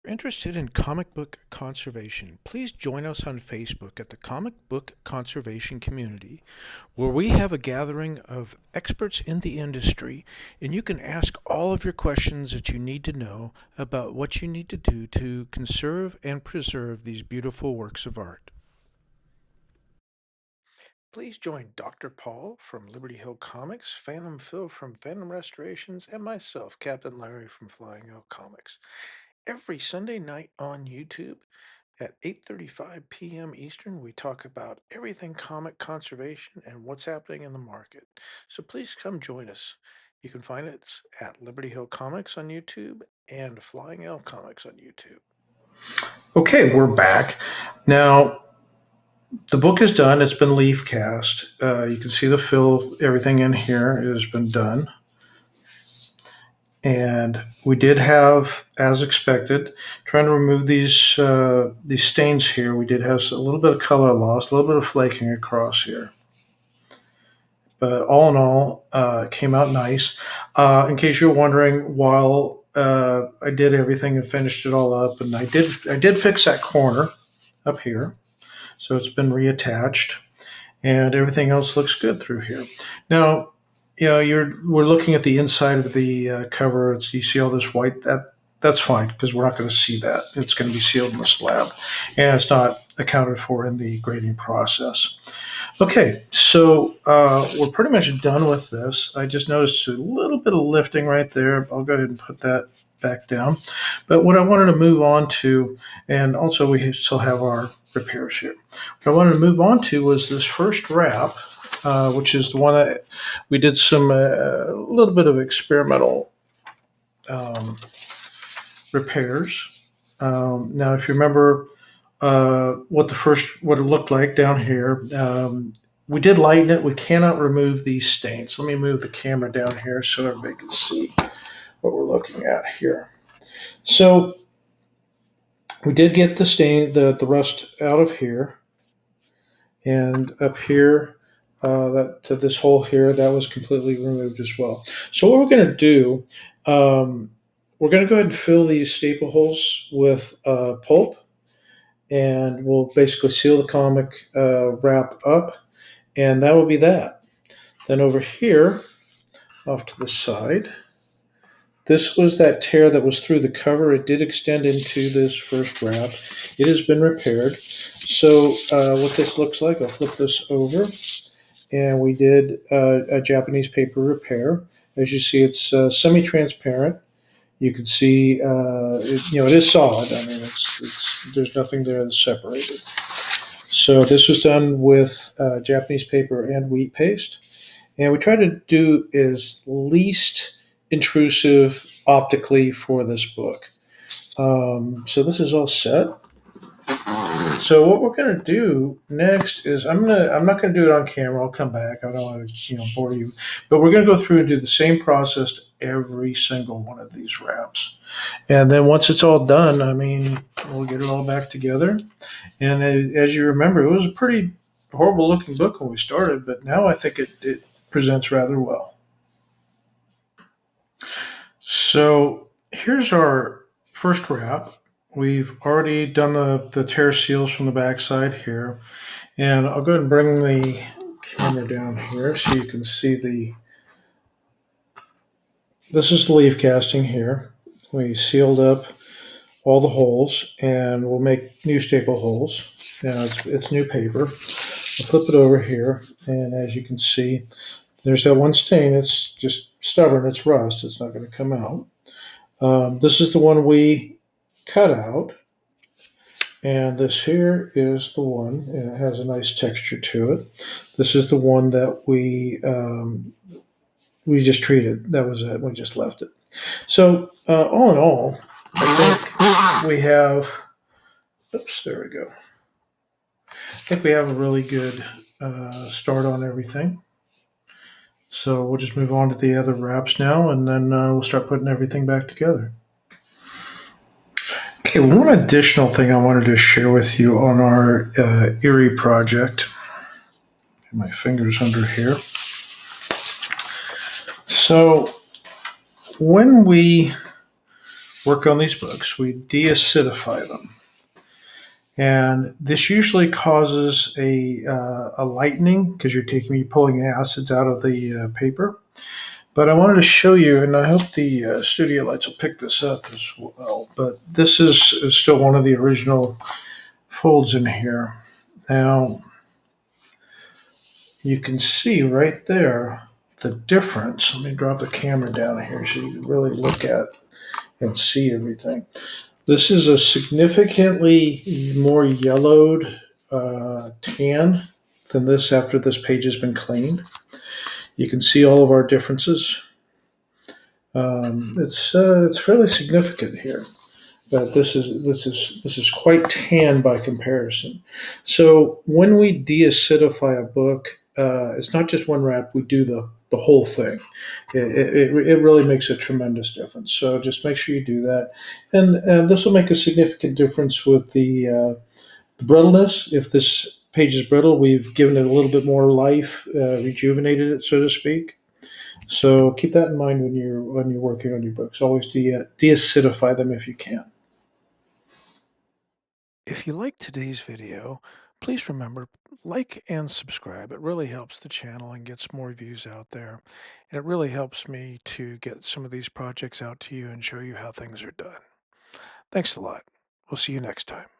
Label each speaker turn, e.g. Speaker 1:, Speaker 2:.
Speaker 1: Interested in comic book conservation, please join us on Facebook at the Comic Book Conservation Community, where we have a gathering of experts in the industry, and you can ask all of your questions that you need to know about what you need to do to conserve and preserve these beautiful works of art. Please join Dr. Paul from Liberty Hill Comics, Phantom Phil from Phantom Restorations, and myself, Captain Larry from Flying L Comics, every Sunday night on YouTube. At 8:35 p.m. Eastern, we talk about everything comic conservation and what's happening in the market. So please come join us. You can find us at Liberty Hill Comics on YouTube and Flying L Comics on YouTube. Okay, we're back. Now, the book is done. It's been leaf cast. You can see the fill, everything in here has been done. And we did have, as expected, trying to remove these stains here. We did have a little bit of color loss, a little bit of flaking across here. But all in all, it came out nice. In case you're wondering, while I did everything and finished it all up, and I did fix that corner up here, so it's been reattached, and everything else looks good through here. Now, we're looking at the inside of the cover. You see all this white. That's fine because we're not going to see that. It's going to be sealed in the slab, and it's not accounted for in the grading process. Okay, so we're pretty much done with this. I just noticed a little bit of lifting right there. I'll go ahead and put that back down. But what I wanted to move on to, and also we still have our repairs here. What I wanted to move on to was this first wrap, which is the one that we did some a little bit of experimental repairs. Now, if you remember what it looked like down here, we did lighten it. We cannot remove these stains. Let me move the camera down here so everybody can see what we're looking at here. So we did get the stain, the rust out of here, and up here, that to this hole here, that was completely removed as well. So what we're going to do, we're going to go ahead and fill these staple holes with pulp, and we'll basically seal the comic wrap up, and that will be that. Then over here, off to the side, this was that tear that was through the cover. It did extend into this first wrap. It has been repaired. So what this looks like, I'll flip this over, and we did a Japanese paper repair. As you see, it's semi-transparent. You can see, it is solid. I mean, there's nothing there that's separated. So this was done with Japanese paper and wheat paste. And we try to do is least intrusive optically for this book. So this is all set. So what we're going to do next is I'm not going to do it on camera. I'll come back. I don't want to bore you, but we're going to go through and do the same process to every single one of these wraps, and then once it's all done, I mean, we'll get it all back together. And as you remember, it was a pretty horrible looking book when we started, but now I think it presents rather well. So here's our first wrap. We've already done the tear seals from the backside here. And I'll go ahead and bring the camera down here so you can see this is the leaf casting here. We sealed up all the holes, and we'll make new staple holes. Now it's new paper. I'll flip it over here, and as you can see, there's that one stain. It's just stubborn. It's rust. It's not going to come out. This is the one we cut out, and this here is the one. And it has a nice texture to it. This is the one that we just treated. That was it. We just left it. So all in all, I think we have. Oops, there we go. I think we have a really good start on everything. So we'll just move on to the other wraps now, and then we'll start putting everything back together. Okay, one additional thing I wanted to share with you on our Eerie project. Get my fingers under here. So when we work on these books, we de-acidify them. And this usually causes a lightening because you're pulling the acids out of the paper. But I wanted to show you, and I hope the studio lights will pick this up as well. But is still one of the original folds in here. Now, you can see right there the difference. Let me drop the camera down here so you can really look at and see everything. This is a significantly more yellowed tan than this after this page has been cleaned. You can see all of our differences. It's fairly significant here. But this is quite tan by comparison. So when we de-acidify a book, it's not just one wrap. We do the whole thing. It really makes a tremendous difference. So just make sure you do that, and this will make a significant difference with the brittleness. If this page is brittle, we've given it a little bit more life, rejuvenated it, so to speak. So keep that in mind when you're working on your books. Always de-acidify them if you can. If you liked today's video, please remember like and subscribe. It really helps the channel and gets more views out there. And it really helps me to get some of these projects out to you and show you how things are done. Thanks a lot. We'll see you next time.